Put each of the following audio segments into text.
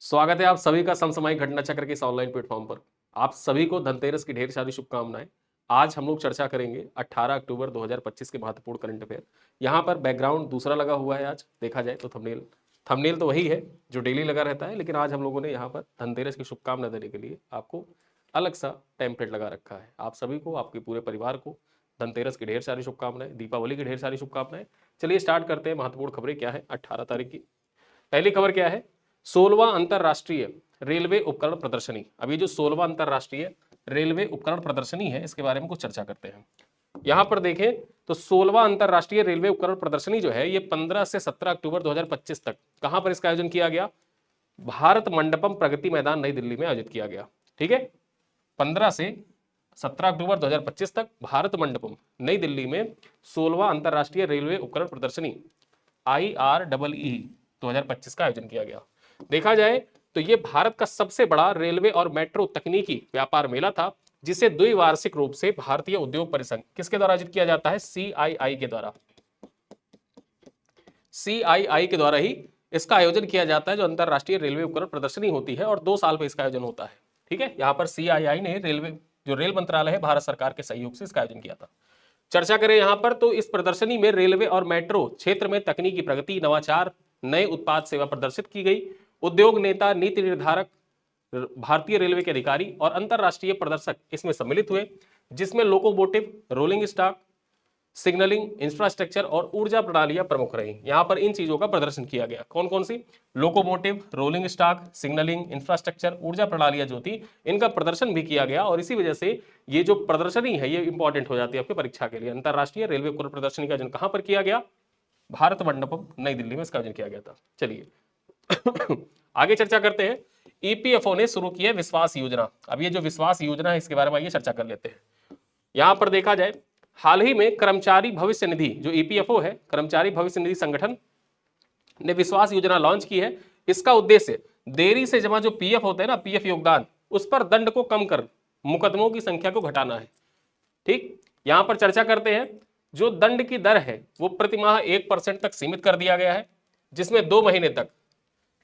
स्वागत है आप सभी का समसामयिक घटना चक्र के इस ऑनलाइन प्लेटफॉर्म पर। आप सभी को धनतेरस की ढेर सारी शुभकामनाएं। आज हम लोग चर्चा करेंगे 18 अक्टूबर 2025 के महत्वपूर्ण करंट अफेयर। यहाँ पर बैकग्राउंड दूसरा लगा हुआ है। आज देखा जाए तो थंबनेल थंबनेल तो वही है जो डेली लगा रहता है, लेकिन आज हम लोगों ने यहाँ पर धनतेरस की शुभकामना देने के लिए आपको अलग सा टेम्पलेट लगा रखा है। आप सभी को, आपके पूरे परिवार को धनतेरस की ढेर सारी शुभकामनाएं, दीपावली की ढेर सारी शुभकामनाएं। चलिए स्टार्ट करते हैं। महत्वपूर्ण खबरें क्या है 18 तारीख की। पहली खबर क्या है? 16वां अंतरराष्ट्रीय रेलवे उपकरण प्रदर्शनी। अब ये जो 16वां अंतरराष्ट्रीय रेलवे उपकरण प्रदर्शनी है, इसके बारे में कुछ चर्चा करते हैं। यहां पर देखें तो 16वां अंतरराष्ट्रीय रेलवे उपकरण प्रदर्शनी जो है ये 15 से 17 अक्टूबर 2025 तक कहां पर इसका आयोजन किया गया? भारत मंडपम प्रगति मैदान नई दिल्ली में आयोजित किया गया। ठीक है, 15 से 17 अक्टूबर 2025 तक भारत मंडपम नई दिल्ली में 16वां अंतरराष्ट्रीय रेलवे उपकरण प्रदर्शनी IREE 2025 का आयोजन किया गया। देखा जाए तो यह भारत का सबसे बड़ा रेलवे और मेट्रो तकनीकी व्यापार मेला था, जिसे द्विवार्षिक रूप से भारतीय उद्योग परिसंघ किसके द्वारा आयोजित किया जाता है? CII के द्वारा। CII के द्वारा ही इसका आयोजन किया जाता है, जो अंतरराष्ट्रीय रेलवे उपकरण प्रदर्शनी होती है, और 2 साल पर इसका आयोजन होता है। ठीक है, यहां पर CII ने रेल मंत्रालय है भारत सरकार के सहयोग से इसका आयोजन किया था। चर्चा करें यहां पर तो इस प्रदर्शनी में रेलवे और मेट्रो क्षेत्र में तकनीकी प्रगति, नवाचार, नए उत्पाद सेवा प्रदर्शित की गई। उद्योग नेता, नीति निर्धारक, भारतीय रेलवे के अधिकारी और अंतरराष्ट्रीय प्रदर्शक इसमें सम्मिलित हुए, जिसमें locomotive, rolling stock, signalling, infrastructure और ऊर्जा प्रणालियां प्रमुख रही। यहां पर इन चीजों का प्रदर्शन किया गया। कौन कौन सी? Locomotive, rolling stock, signalling, infrastructure, ऊर्जा प्रणालियां जो थी, इनका प्रदर्शन भी किया गया। और इसी वजह से ये जो प्रदर्शनी है ये इंपॉर्टेंट हो जाती है आपकी परीक्षा के लिए। अंतरराष्ट्रीय रेलवे उपकरण प्रदर्शनी का आयोजन कहां पर किया गया? भारत मंडपम नई दिल्ली में इसका आयोजन किया गया था। चलिए आगे चर्चा करते हैं। EPFO ने शुरू की है विश्वास योजना। अब ये जो विश्वास योजना है इसके बारे में आइए चर्चा कर लेते हैं। यहां पर देखा जाए हाल ही में कर्मचारी भविष्य निधि जो EPFO है, कर्मचारी भविष्य निधि संगठन ने विश्वास योजना लॉन्च की है। इसका उद्देश्य देरी से जमा जो PF होते हैं ना, PF योगदान, उस पर दंड को कम कर मुकदमों की संख्या को घटाना है। ठीक, यहां पर चर्चा करते हैं। जो दंड की दर है वो प्रतिमाह 1% तक सीमित कर दिया गया है, जिसमें 2 महीने तक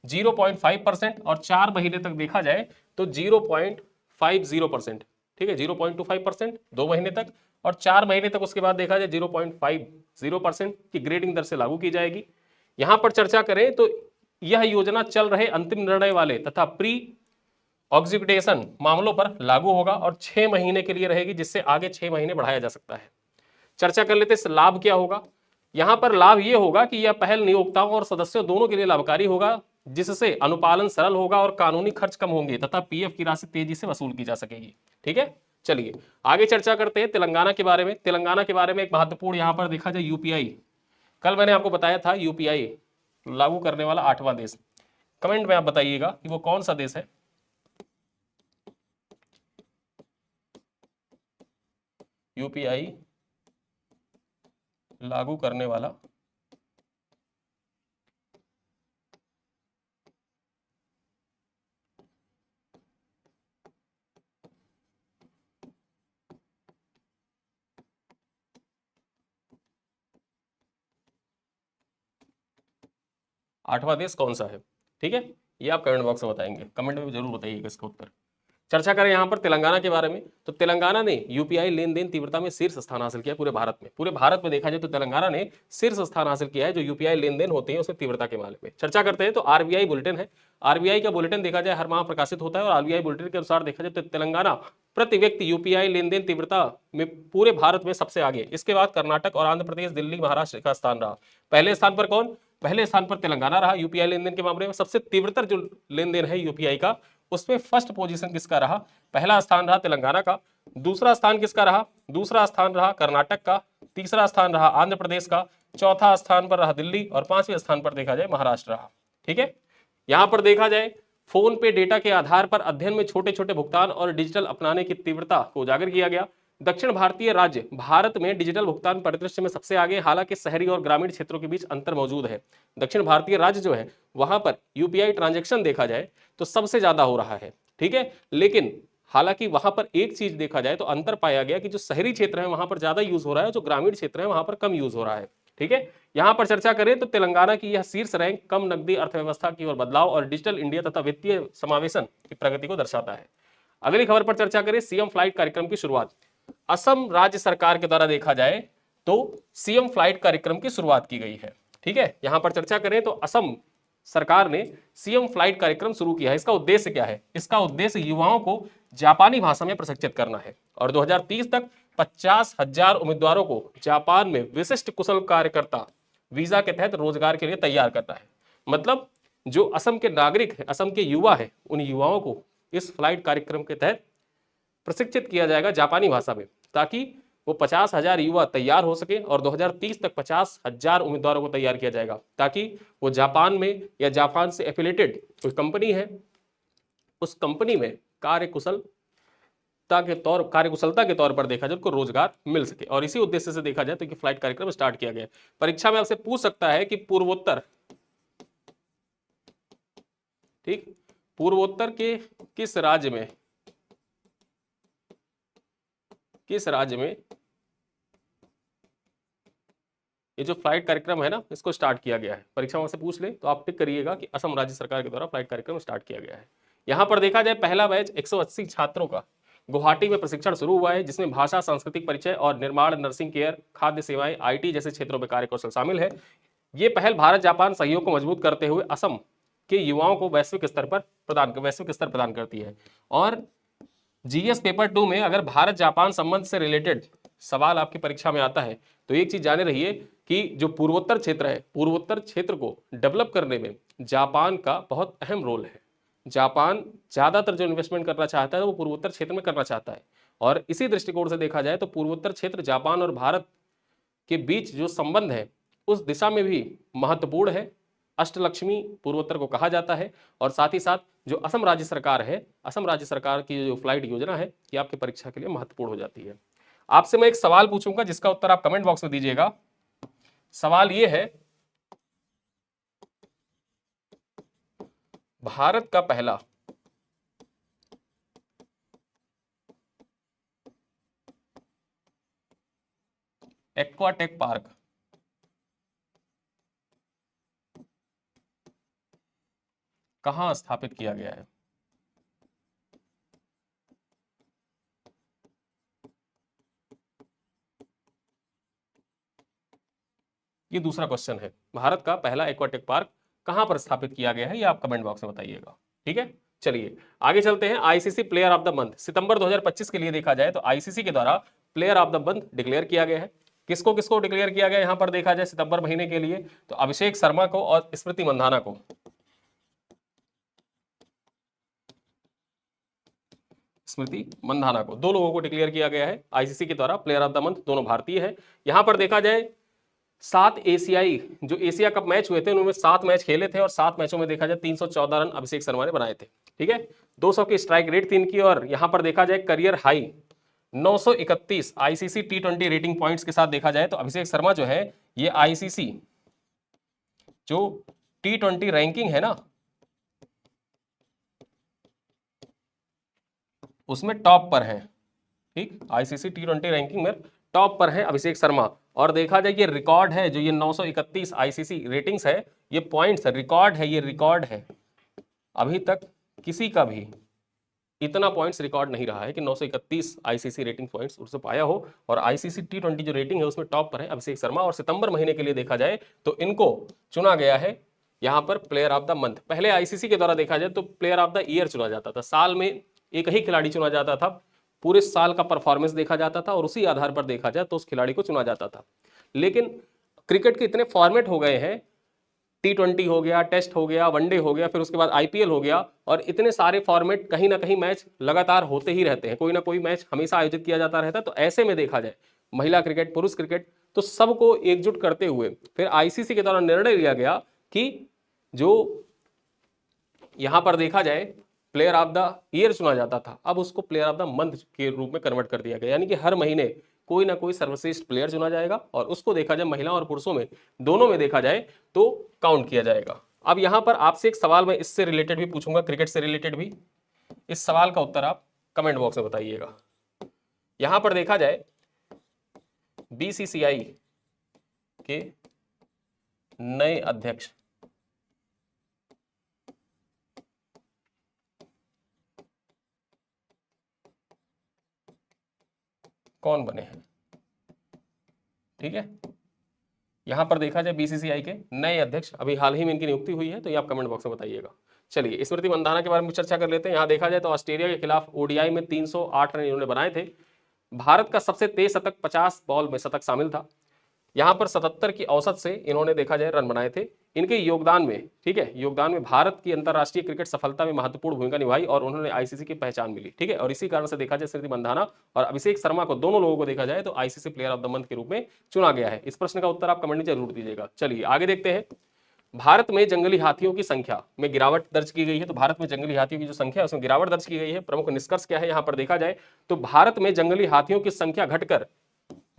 0.5% और 4 महीने तक देखा जाए तो 0.50%। ठीक है, 0.25% 2 महीने तक, और 4 महीने तक उसके बाद देखा जाए 0.50% की ग्रेडिंग दर से लागू की जाएगी। यहां पर चर्चा करें तो यह योजना चल रहे अंतिम निर्णय वाले तथा प्री एग्जीक्यूशन मामलों पर लागू होगा और 6 महीने के लिए रहेगी, जिससे आगे 6 महीने बढ़ाया जा सकता है। चर्चा कर लेते हैं लाभ क्या होगा। यहां पर लाभ यह होगा कि यह पहल नियोक्ताओं और सदस्यों दोनों के लिए लाभकारी होगा, जिससे अनुपालन सरल होगा और कानूनी खर्च कम होंगे तथा PF की राशि तेजी से वसूल की जा सकेगी। ठीक है, चलिए आगे चर्चा करते हैं तेलंगाना के बारे में। तेलंगाना के बारे में एक महत्वपूर्ण यहां पर देखा जाए UPI। कल मैंने आपको बताया था UPI लागू करने वाला 8वां देश। कमेंट में आप बताइएगा कि वो कौन सा देश है। UPI लागू करने वाला 8वां देश कौन सा है? ठीक है, ये आप कमेंट बॉक्स में बताएंगे, कमेंट में जरूर बताइएगा इसका उत्तर। चर्चा करें यहां पर तेलंगाना के बारे में तो तेलंगाना ने UPI लेन देन तीव्रता में शीर्ष स्थान हासिल किया पूरे भारत में। पूरे भारत में देखा जाए तो तेलंगाना ने शीर्ष स्थान हासिल किया है जो UPI लेन देन होते हैं उसमें तीव्रता के मामले में। चर्चा करते हैं तो RBI बुलेटिन है। RBI का बुलेटिन देखा जाए हर माह प्रकाशित होता है, और RBI बुलेटिन के अनुसार देखा जाए तो तेलंगाना प्रति व्यक्ति UPI लेन देन तीव्रता में पूरे भारत में सबसे आगे। इसके बाद कर्नाटक और आंध्र प्रदेश, दिल्ली, महाराष्ट्र का स्थान रहा। पहले स्थान पर कौन? पहले स्थान पर तेलंगाना रहा UPI लेन देन के मामले में। सबसे तीव्रतर जो लेन देन है UPI का, उसमें फर्स्ट पोजीशन किसका रहा? पहला स्थान रहा तेलंगाना का। दूसरा स्थान किसका रहा? दूसरा स्थान रहा कर्नाटक का। तीसरा स्थान रहा आंध्र प्रदेश का। चौथा स्थान पर रहा दिल्ली, और 5वें स्थान पर देखा जाए महाराष्ट्र रहा। ठीक है, यहां पर देखा जाए फोन पे डेटा के आधार पर अध्ययन में छोटे छोटे भुगतान और डिजिटल अपनाने की तीव्रता को उजागर किया गया। दक्षिण भारतीय राज्य भारत में डिजिटल भुगतान परिदृश्य में सबसे आगे, हालांकि शहरी और ग्रामीण क्षेत्रों के बीच अंतर मौजूद है। दक्षिण भारतीय राज्य जो है वहां पर UPI ट्रांजैक्शन देखा जाए तो सबसे ज्यादा हो रहा है। ठीक है, लेकिन हालांकि वहां पर एक चीज देखा जाए तो अंतर पाया गया कि जो शहरी क्षेत्र है वहां पर ज्यादा यूज हो रहा है, जो ग्रामीण क्षेत्र है वहां पर कम यूज हो रहा है। ठीक है, यहां पर चर्चा करें तो तेलंगाना की यह शीर्ष रैंक कम नकदी अर्थव्यवस्था की ओर बदलाव और डिजिटल इंडिया तथा वित्तीय समावेशन की प्रगति को दर्शाता है। अगली खबर पर चर्चा करें, सीएम फ्लाइट कार्यक्रम की शुरुआत। असम राज्य सरकार के द्वारा देखा जाए तो सीएम फ्लाइट कार्यक्रम की शुरुआत की गई है। ठीक है, यहां पर चर्चा करें तो असम सरकार ने सीएम फ्लाइट कार्यक्रम शुरू किया है। इसका उद्देश्य क्या है? इसका उद्देश्य युवाओं को जापानी भाषा में प्रशिक्षित करना है और 2030 तक 50,000 उम्मीदवारों को जापान में विशिष्ट कुशल कार्यकर्ता वीजा के तहत रोजगार के लिए तैयार करना है। मतलब जो असम के नागरिक है, असम के युवा है, उन युवाओं को इस फ्लाइट कार्यक्रम के तहत प्रशिक्षित किया जाएगा जापानी भाषा में, ताकि वो 50,000 युवा तैयार हो सके और 2030 तक 50,000 उम्मीदवारों को तैयार किया जाएगा, ताकि वो जापान में या जापान से एफिलेटेड कोई कंपनी है, उस कंपनी में कार्यकुशलता के तौर पर देखा जाए उनको रोजगार मिल सके। और इसी उद्देश्य से देखा जाए तो कि फ्लाइट कार्यक्रम स्टार्ट किया गया। परीक्षा में आपसे पूछ सकता है कि पूर्वोत्तर, ठीक, पूर्वोत्तर के किस राज्य में ये जो फ्लाइट कार्यक्रम है ना, इसको स्टार्ट किया गया है। परीक्षा में से पूछ ले तो आप टिक करिएगा कि असम राज्य सरकार के द्वारा फ्लाइट कार्यक्रम स्टार्ट किया गया है। यहां पर देखा जाए पहला बैच 180 छात्रों का गुवाहाटी में प्रशिक्षण शुरू हुआ है, जिसमें भाषा, सांस्कृतिक परिचय और निर्माण, नर्सिंग केयर, खाद्य सेवाएं, आईटी जैसे क्षेत्रों में कार्य कौशल शामिल है। ये पहल भारत जापान सहयोग को मजबूत करते हुए असम के युवाओं को वैश्विक स्तर प्रदान करती है। और जीएस पेपर 2 में अगर भारत जापान संबंध से रिलेटेड सवाल आपकी परीक्षा में आता है तो एक चीज जाने रहिए कि जो पूर्वोत्तर क्षेत्र है, पूर्वोत्तर क्षेत्र को डेवलप करने में जापान का बहुत अहम रोल है। जापान ज्यादातर जो इन्वेस्टमेंट करना चाहता है वो पूर्वोत्तर क्षेत्र में करना चाहता है, और इसी दृष्टिकोण से देखा जाए तो पूर्वोत्तर क्षेत्र जापान और भारत के बीच जो संबंध है उस दिशा में भी महत्वपूर्ण है। अष्टलक्ष्मी पूर्वोत्तर को कहा जाता है। और साथ ही साथ जो असम राज्य सरकार है, असम राज्य सरकार की जो फ्लाइट योजना है, ये आपकी परीक्षा के लिए महत्वपूर्ण हो जाती है। आपसे मैं एक सवाल पूछूंगा जिसका उत्तर आप कमेंट बॉक्स में दीजिएगा। सवाल ये है, भारत का पहला एक्वाटेक पार्क कहां स्थापित किया गया है? ये दूसरा क्वेश्चन है, भारत का पहला एक्वाटेक पार्क कहां पर स्थापित किया गया है, ये आप कमेंट बॉक्स में बताइएगा। ठीक है, चलिए आगे चलते हैं। ICC player of the month सितंबर 2025 के लिए देखा जाए तो आईसीसी के द्वारा player of the month declare किया गया है। किसको किसको डिक्लेयर किया गया यहां पर देखा जाए सितंबर महीने के लिए? तो अभिषेक शर्मा को और स्मृति मंधाना को। स्मृति मंधाना को, दो लोगों को डिक्लेयर किया गया है आईसीसी के द्वारा प्लेयर ऑफ द मंथ। दोनों भारतीय है। यहां पर देखा जाए 7 एशियाई जो एशिया कप मैच हुए थे उनमें 7 मैच खेले थे और 7 मैचों में देखा जाए 314 रन अभिषेक शर्मा ने बनाए थे। ठीक है, 200 की स्ट्राइक रेट थी इनकी। और यहां पर देखा जाए career high 931 ICC T20 rating points के साथ देखा जाए तो अभिषेक शर्मा जो है ये आईसीसी जो T20 रैंकिंग है ना उसमें टॉप पर है। ठीक, आईसीसी T20 रैंकिंग में टॉप पर है अभिषेक शर्मा। और देखा जाए ये रिकॉर्ड है, जो ये 931 आईसीसी रेटिंग्स है, ये पॉइंट्स रिकॉर्ड है, ये रिकॉर्ड है। अभी तक किसी का भी इतना पॉइंट्स रिकॉर्ड नहीं रहा है कि 931 आईसीसी रेटिंग पॉइंट्स उससे पाया हो। और आईसीसी T20 जो रेटिंग है उसमें टॉप पर है अभिषेक शर्मा। और सितंबर महीने के लिए देखा जाए तो इनको चुना गया है यहाँ पर प्लेयर ऑफ द मंथ। पहले आईसीसी के द्वारा देखा जाए तो प्लेयर ऑफ द ईयर चुना जाता था, साल में एक ही खिलाड़ी चुना जाता था, पूरे साल का परफॉर्मेंस देखा जाता था और उसी आधार पर देखा जाए तो उस खिलाड़ी को चुना जाता था। लेकिन क्रिकेट के इतने फॉर्मेट हो गए हैं, T20 हो गया, टेस्ट हो गया, वनडे हो गया, फिर उसके बाद आईपीएल हो गया, और इतने सारे फॉर्मेट कहीं ना कहीं मैच लगातार होते ही रहते हैं, कोई ना कोई मैच हमेशा आयोजित किया जाता रहता है। तो ऐसे में देखा जाए महिला क्रिकेट, पुरुष क्रिकेट, तो सबको एकजुट करते हुए फिर आईसीसी के द्वारा निर्णय लिया गया कि जो यहां पर देखा जाए प्लेयर ऑफ द ईयर चुना जाता था, अब उसको प्लेयर ऑफ द मंथ के रूप में कन्वर्ट कर दिया गया। यानी कि हर महीने कोई ना कोई सर्वश्रेष्ठ प्लेयर चुना जाएगा और उसको देखा जाए महिला और पुरुषों में दोनों में देखा जाए तो काउंट किया जाएगा। अब यहां पर आपसे एक सवाल मैं इससे रिलेटेड भी पूछूंगा, क्रिकेट से रिलेटेड भी। इस सवाल का उत्तर आप कमेंट बॉक्स में बताइएगा। यहां पर देखा जाए बीसीसीआई के नए अध्यक्ष कौन बने हैं? ठीक है, यहां पर देखा जाए बीसीसीआई के नए अध्यक्ष अभी हाल ही में इनकी नियुक्ति हुई है, तो ये आप कमेंट बॉक्स में बताइएगा। चलिए स्मृति मंधाना के बारे में चर्चा कर लेते हैं। यहां देखा जाए तो ऑस्ट्रेलिया के खिलाफ ओडीआई में 308 रन इन्होंने बनाए थे। भारत का सबसे तेज शतक 50 बॉल में शतक शामिल था। यहां पर 77 की औसत से इन्होंने देखा जाए रन बनाए थे। इनके योगदान में, ठीक है, योगदान में भारत की अंतरराष्ट्रीय क्रिकेट सफलता में महत्वपूर्ण भूमिका निभाई और उन्होंने आईसीसी की पहचान मिली। ठीक है, और इसी कारण से देखा जाए स्मृति मंधाना और अभिषेक शर्मा को, दोनों लोगों को देखा जाए तो ICC player of the month के रूप में चुना गया है। इस प्रश्न का उत्तर आप कमेंट में जरूर दीजिएगा। चलिए आगे देखते हैं। भारत में जंगली हाथियों की संख्या में गिरावट दर्ज की गई है। तो भारत में जंगली हाथियों की जो संख्या है उसमें गिरावट दर्ज की गई है। प्रमुख निष्कर्ष क्या है यहां पर देखा जाए तो भारत में जंगली हाथियों की संख्या घटकर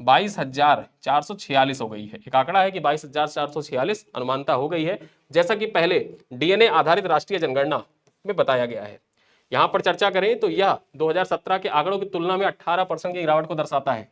22,446 हो गई है। एक आंकड़ा है कि 22,446 अनुमानता हो गई है, जैसा कि पहले डीएनए आधारित राष्ट्रीय जनगणना में बताया गया है। यहां पर चर्चा करें तो यह 2017 के आंकड़ों की तुलना में 18% की गिरावट को दर्शाता है।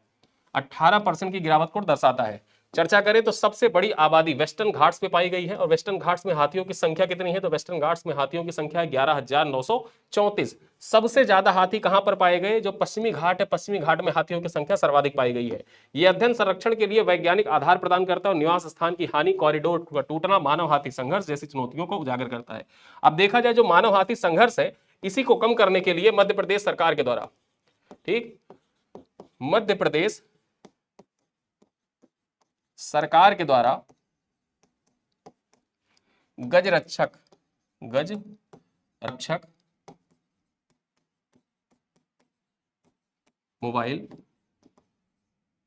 18% की गिरावट को दर्शाता है। चर्चा करें तो सबसे बड़ी आबादी वेस्टर्न घाट्स में पाई गई है। और वेस्टर्न घाट्स में हाथियों की संख्या कितनी है? तो वेस्टर्न घाट्स में हाथियों की संख्या है 11,934। सबसे ज्यादा हाथी कहां पर पाए गए? जो पश्चिमी घाट है, पश्चिमी घाट में हाथियों की संख्या सर्वाधिक पाई गई है। यह अध्ययन संरक्षण के लिए वैज्ञानिक आधार प्रदान करता है और निवास स्थान की हानि, कॉरिडोर का टूटना, मानव हाथी संघर्ष जैसी चुनौतियों को उजागर करता है। अब देखा जाए जो मानव हाथी संघर्ष है, इसी को कम करने के लिए मध्य प्रदेश सरकार के द्वारा, ठीक, मध्य प्रदेश सरकार के द्वारा गज रक्षक मोबाइल,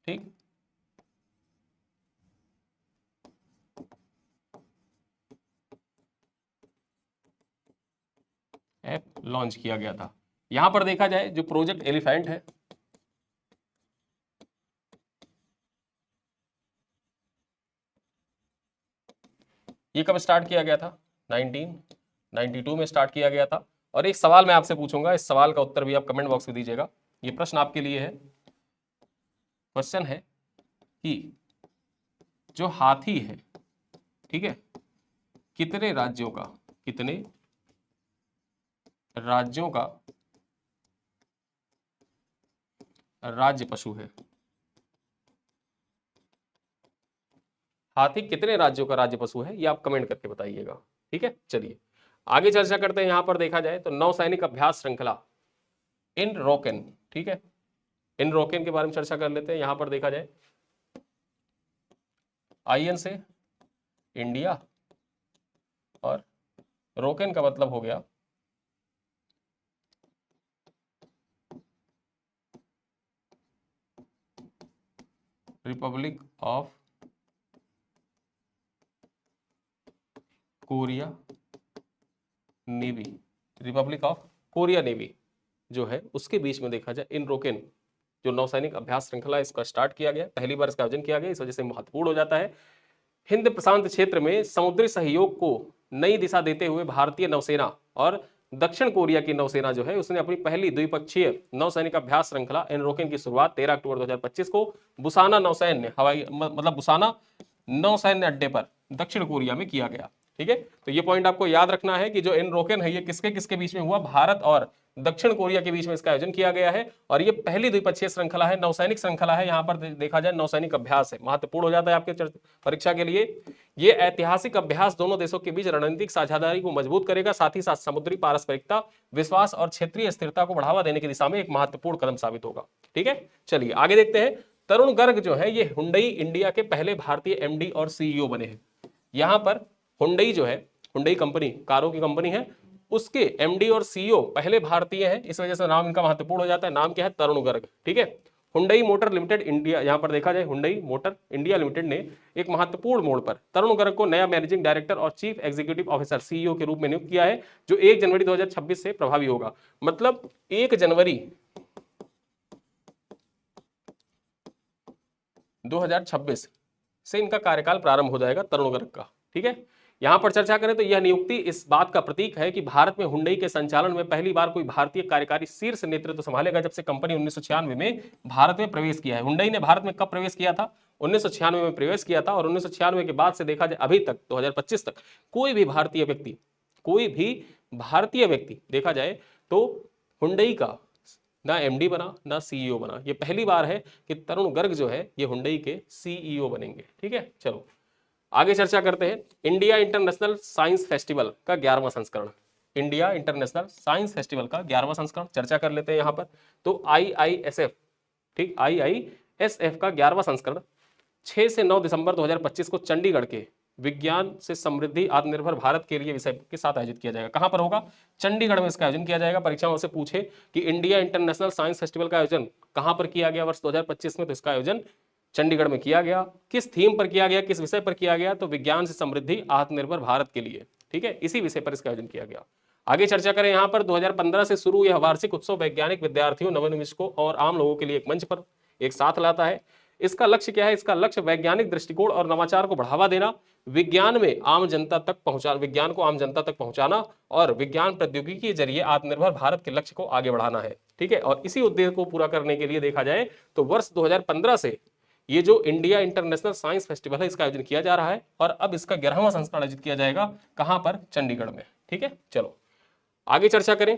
ठीक, ऐप लॉन्च किया गया था। यहां पर देखा जाए जो प्रोजेक्ट एलिफेंट है, ये कब स्टार्ट किया गया था? 1992 में स्टार्ट किया गया था। और एक सवाल मैं आपसे पूछूंगा, इस सवाल का उत्तर भी आप कमेंट बॉक्स में दीजिएगा। ये प्रश्न आपके लिए है। क्वेश्चन है कि जो हाथी है, ठीक है, कितने राज्यों का राज्य पशु है? हाथी कितने राज्यों का राज्य पशु है, ये आप कमेंट करके बताइएगा। ठीक है, चलिए आगे चर्चा करते हैं। यहां पर देखा जाए तो नौसैनिक अभ्यास श्रृंखला इन रोकेन, ठीक है, इन रोकेन के बारे में चर्चा कर लेते हैं। यहां पर देखा जाए आईएन से इंडिया और रोकेन का मतलब हो गया Republic of Korea navy. Republic of Korea navy जो है उसके बीच में देखा जाए इन रोकेन जो नौसैनिक अभ्यास श्रृंखला, इसका स्टार्ट किया गया, पहली बार इसका आयोजन किया गया, इस वजह से महत्वपूर्ण हो जाता है। हिंद प्रशांत क्षेत्र में समुद्री सहयोग को नई दिशा देते हुए भारतीय नौसेना और दक्षिण कोरिया की नौसेना जो है उसने अपनी पहली द्विपक्षीय नौसैनिक अभ्यास श्रृंखला एनरोकेन की शुरुआत 13 अक्टूबर 2025 को बुसाना नौसैन्य हवाई मतलब बुसाना नौसैन्य अड्डे पर दक्षिण कोरिया में किया गया। ठीक है, तो ये पॉइंट आपको याद रखना है कि जो एनरोकेन है ये किसके किसके बीच में हुआ? भारत और दक्षिण कोरिया के बीच में इसका आयोजन किया गया है। और ये पहली द्विपक्षीय श्रृंखला है, नौसैनिक श्रृंखला है। यहां पर देखा जाए नौसैनिक अभ्यास है, महत्वपूर्ण हो जाता है आपके परीक्षा के लिए। ये ऐतिहासिक अभ्यास दोनों देशों के बीच रणनीतिक साझेदारी को मजबूत करेगा, साथ ही साथ समुद्री पारस्परिकता, विश्वास और क्षेत्रीय स्थिरता को बढ़ावा देने की दिशा में एक महत्वपूर्ण कदम साबित होगा। ठीक है, चलिए आगे देखते हैं। तरुण गर्ग जो है ये हुंडई इंडिया के पहले भारतीय एमडी और सीईओ बने हैं। यहां पर हुंडई जो है, हुंडई कंपनी कारों की कंपनी है, उसके एमडी और सीईओ पहले भारतीय हैं, इस वजह से नाम इनका महत्वपूर्ण हो जाता है। नाम क्या है? तरुण गर्ग। ठीक है, हुंडई मोटर लिमिटेड इंडिया, यहां पर देखा जाए हुंडई मोटर इंडिया लिमिटेड ने एक महत्वपूर्ण मोड़ पर तरुण गर्ग को नया मैनेजिंग डायरेक्टर और चीफ एग्जीक्यूटिव ऑफिसर सीईओ के रूप में नियुक्त किया है, जो 1 जनवरी 2026 से प्रभावी होगा। मतलब 1 जनवरी 2026 से इनका कार्यकाल प्रारंभ हो जाएगा तरुण गर्ग का। ठीक है, यहां पर चर्चा करें तो यह नियुक्ति इस बात का प्रतीक है कि भारत में हुंडई के संचालन में पहली बार कोई भारतीय कार्यकारी शीर्ष नेतृत्व संभालेगा, जब से कंपनी 1996 में भारत में प्रवेश किया है। हुंडई ने भारत में कब प्रवेश किया था? 1996 में प्रवेश किया था, और 1996 के बाद से देखा जाए अभी तक 2025 तक कोई भी भारतीय व्यक्ति देखा जाए तो हुंडई का ना एमडी बना ना सीईओ बना। ये पहली बार है कि तरुण गर्ग जो है ये हुंडई के सीईओ बनेंगे। ठीक है, चलो आगे चर्चा करते हैं। इंडिया इंटरनेशनल साइंस फेस्टिवल का 11वां संस्करण, इंडिया इंटरनेशनल साइंस फेस्टिवल का 11वां संस्करण चर्चा कर लेते हैं यहां पर। तो आईआईएसएफ, ठीक, आईआईएसएफ का 11वां संस्करण 6 से 9 दिसंबर 2025 को चंडीगढ़ के विज्ञान से समृद्धि आत्मनिर्भर भारत के लिए विषय के साथ आयोजित किया जाएगा। कहां पर होगा? चंडीगढ़ में इसका आयोजन किया जाएगा। परीक्षा में से पूछे कि इंडिया इंटरनेशनल साइंस फेस्टिवल का आयोजन कहां पर किया गया वर्ष 2025 में, तो इसका आयोजन चंडीगढ़ में किया गया। किस थीम पर किया गया, किस विषय पर किया गया? तो विज्ञान से समृद्धि आत्मनिर्भर भारत के लिए। ठीक है, इसी विषय पर इसका आयोजन किया गया। आगे चर्चा करें यहां पर 2015 से शुरू यह वार्षिक उत्सव वैज्ञानिक, विद्यार्थियों, नवोन्मेषकों और आम लोगों के लिए एक मंच पर एक साथ लाता है। इसका लक्ष्य क्या है? इसका लक्ष्य वैज्ञानिक दृष्टिकोण और नवाचार को बढ़ावा देना, विज्ञान को आम जनता तक पहुंचाना और विज्ञान प्रौद्योगिकी के जरिए आत्मनिर्भर भारत के लक्ष्य को आगे बढ़ाना है। ठीक है, और इसी उद्देश्य को पूरा करने के लिए देखा जाए तो वर्ष 2015 से ये जो इंडिया इंटरनेशनल साइंस फेस्टिवल है इसका आयोजन किया जा रहा है, और अब इसका 11वां संस्करण आयोजित किया जाएगा। कहां पर? चंडीगढ़ में। ठीक है, चलो आगे चर्चा करें।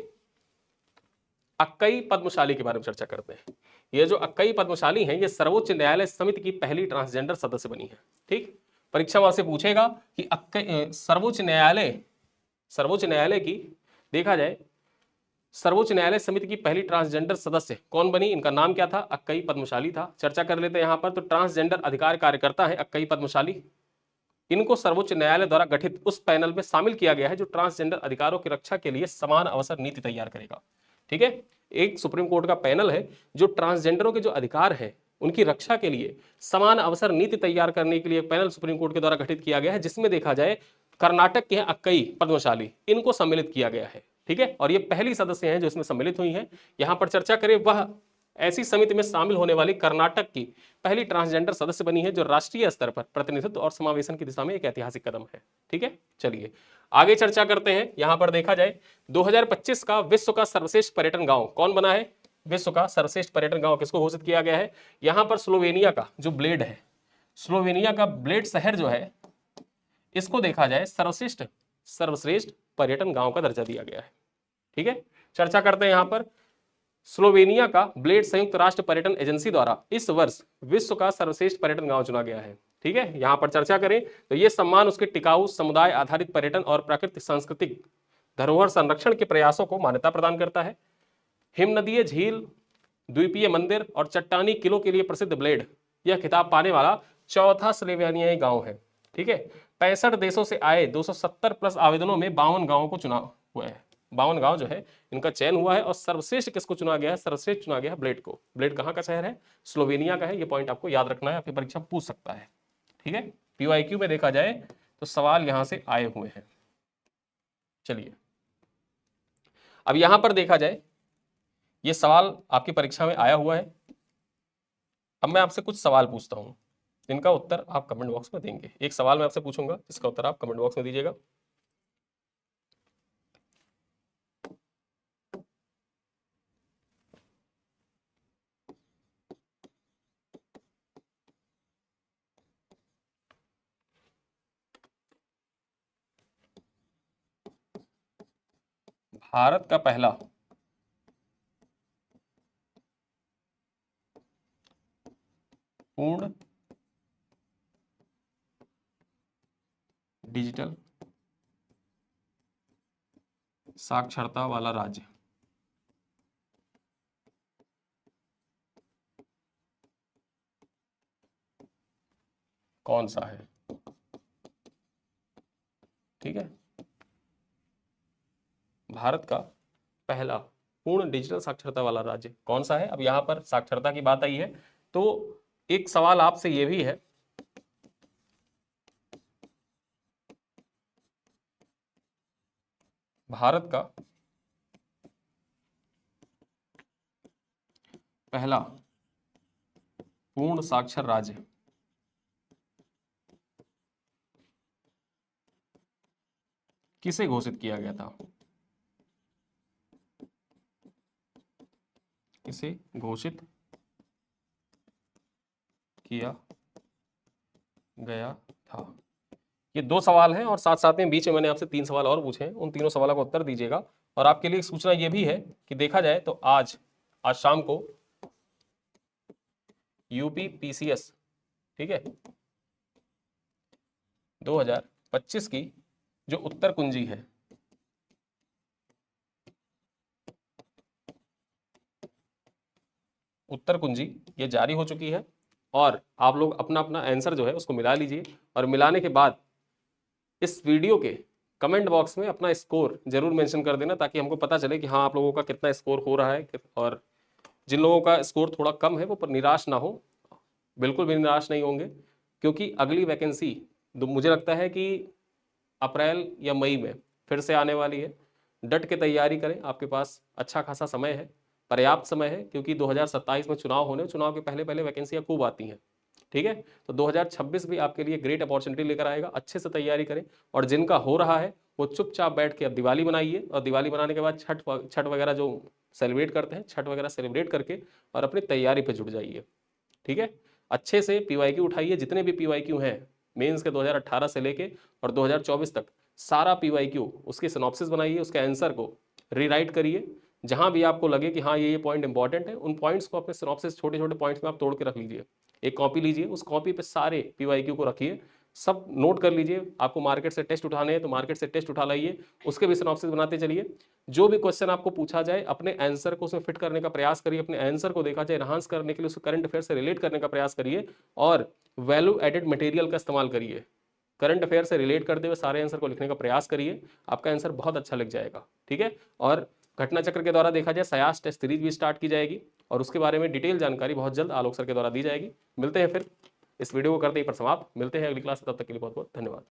अक्कई पद्मशाली के बारे में चर्चा करते हैं। ये जो अक्कई पद्मशाली हैं ये सर्वोच्च न्यायालय समिति की पहली ट्रांसजेंडर सदस्य बनी है। ठीक, परीक्षा वहां से पूछेगा कि सर्वोच्च न्यायालय की देखा जाए सर्वोच्च न्यायालय समिति की पहली ट्रांसजेंडर सदस्य कौन बनी? इनका नाम क्या था? अक्कई पद्मशाली था। चर्चा कर लेते हैं यहां पर। तो ट्रांसजेंडर अधिकार कार्यकर्ता है अक्कई पद्मशाली। इनको सर्वोच्च न्यायालय द्वारा गठित उस पैनल में शामिल किया गया है जो ट्रांसजेंडर अधिकारों की रक्षा के लिए समान अवसर नीति तैयार करेगा। ठीक है, एक सुप्रीम कोर्ट का पैनल है जो ट्रांसजेंडरों के जो अधिकार है उनकी रक्षा के लिए समान अवसर नीति तैयार करने के लिए पैनल सुप्रीम कोर्ट के द्वारा गठित किया गया है, जिसमें देखा जाए कर्नाटक के अक्कई पद्मशाली इनको सम्मिलित किया गया है। ठीक है, और ये पहली सदस्य हैं जो इसमें सम्मिलित हुई हैं। यहां पर चर्चा करें, वह ऐसी समिति में शामिल होने वाली कर्नाटक की पहली ट्रांसजेंडर सदस्य बनी है, जो राष्ट्रीय स्तर पर प्रतिनिधित्व और समावेशन की दिशा में एक ऐतिहासिक कदम है। ठीक है, चलिए आगे चर्चा करते हैं। यहां पर देखा जाए 2025 का विश्व का सर्वश्रेष्ठ पर्यटन गांव कौन बना है? विश्व का सर्वश्रेष्ठ पर्यटन गांव किसको घोषित किया गया है? यहां पर स्लोवेनिया का जो ब्लेड है, स्लोवेनिया का ब्लेड शहर जो है इसको देखा जाए सर्वश्रेष्ठ पर्यटन गांव का दर्जा दिया गया है। ठीक है, चर्चा करते हैं यहां पर। स्लोवेनिया का ब्लेड संयुक्त राष्ट्र पर्यटन एजेंसी द्वारा इस वर्ष विश्व का सर्वश्रेष्ठ पर्यटन गांव चुना गया है। ठीक है, यहां पर चर्चा करें तो यह सम्मान उसके टिकाऊ समुदाय आधारित पर्यटन और प्राकृतिक सांस्कृतिक धरोहर संरक्षण के प्रयासों को मान्यता प्रदान करता है। हिमनदीय झील, द्वीपीय मंदिर और चट्टानी किलों के लिए प्रसिद्ध ब्लेड यह खिताब पाने वाला चौथा स्लोवेनियाई गांव है। ठीक है, 65 देशों से आए 270 प्लस आवेदनों में 52 गांवों को चुना हुआ है। 52 गांव जो है इनका चयन हुआ है, और सर्वश्रेष्ठ किसको चुना गया है? सर्वश्रेष्ठ चुना गया है ब्लेड को। ब्लेड कहां का शहर है? स्लोवेनिया का है। ये पॉइंट आपको याद रखना है, आपकी परीक्षा पूछ सकता है। ठीक है, पीवाईक्यू में देखा जाए तो सवाल यहां से आए हुए हैं। चलिए अब यहां पर देखा जाए ये सवाल आपकी परीक्षा में आया हुआ है। अब मैं आपसे कुछ सवाल पूछता हूं, इनका उत्तर आप कमेंट बॉक्स में देंगे। एक सवाल मैं आपसे पूछूंगा, इसका उत्तर आप कमेंट बॉक्स में दीजिएगा। भारत का पहला पूर्ण डिजिटल साक्षरता वाला राज्य कौन सा है? ठीक है, भारत का पहला पूर्ण डिजिटल साक्षरता वाला राज्य कौन सा है? अब यहां पर साक्षरता की बात आई है तो एक सवाल आपसे यह भी है, भारत का पहला पूर्ण साक्षर राज्य किसे घोषित किया गया था? किसे घोषित किया गया था? ये 2 सवाल हैं और साथ साथ में बीच में मैंने आपसे 3 सवाल और पूछे हैं, उन तीनों सवालों का उत्तर दीजिएगा। और आपके लिए एक सूचना ये भी है कि देखा जाए तो आज शाम को यूपी पीसीएस, ठीक है, 2025 की जो उत्तर कुंजी है, उत्तर कुंजी ये जारी हो चुकी है। और आप लोग अपना अपना आंसर जो है उसको मिला लीजिए, और मिलाने के बाद इस वीडियो के कमेंट बॉक्स में अपना स्कोर जरूर मेंशन कर देना, ताकि हमको पता चले कि हाँ आप लोगों का कितना स्कोर हो रहा है। और जिन लोगों का स्कोर थोड़ा कम है वो पर निराश ना हो, बिल्कुल भी निराश नहीं होंगे, क्योंकि अगली वैकेंसी मुझे लगता है कि अप्रैल या मई में फिर से आने वाली है। डट के तैयारी करें, आपके पास अच्छा खासा समय है, पर्याप्त समय है, क्योंकि 2027 में चुनाव होने, चुनाव के पहले पहले वैकेंसियां खूब आती हैं। ठीक है, तो 2026 भी आपके लिए ग्रेट अपॉर्चुनिटी लेकर आएगा। अच्छे से तैयारी करें, और जिनका हो रहा है वो चुपचाप बैठ के अब दिवाली बनाइए, और दिवाली बनाने के बाद छठ वगैरह जो सेलिब्रेट करते हैं, छठ वगैरह सेलिब्रेट करके और अपनी तैयारी पे जुट जाइए। ठीक है, अच्छे से पीवाईक्यू उठाइए, जितने भी पीवाईक्यू हैं मेंस के 2018 से लेके और 2024 तक, सारा पीवाईक्यू उसके सिनॉप्सिस बनाइए, उसके आंसर को रीराइट करिए। जहां भी आपको लगे कि हाँ ये पॉइंट इंपॉर्टेंट है, उन पॉइंट्स को अपने सिनॉप्सिस छोटे छोटे पॉइंट्स में आप तोड़ के रख लीजिए। एक कॉपी लीजिए, उस कॉपी पे सारे पीवाईक्यू को रखिए, सब नोट कर लीजिए। आपको मार्केट से टेस्ट उठाने हैं तो मार्केट से टेस्ट उठा लाइए, उसके भी सिनॉप्सिस बनाते चलिए। जो भी क्वेश्चन आपको पूछा जाए अपने आंसर को उसमें फिट करने का प्रयास करिए, अपने आंसर को देखा जाए एनहांस करने के लिए उसको करंट अफेयर से रिलेट करने का प्रयास करिए, और वैल्यू एडेड मटेरियल का इस्तेमाल करिए। करंट अफेयर से रिलेट करते हुए सारे आंसर को लिखने का प्रयास करिए, आपका आंसर बहुत अच्छा लिख जाएगा। ठीक है, और घटना चक्र के द्वारा देखा जाए सयास टेस्ट सीरीज भी स्टार्ट की जाएगी, और उसके बारे में डिटेल जानकारी बहुत जल्द आलोक सर के द्वारा दी जाएगी। मिलते हैं फिर, इस वीडियो को करते ही पर समाप्त, मिलते हैं अगली क्लास, तब तक के लिए बहुत बहुत धन्यवाद।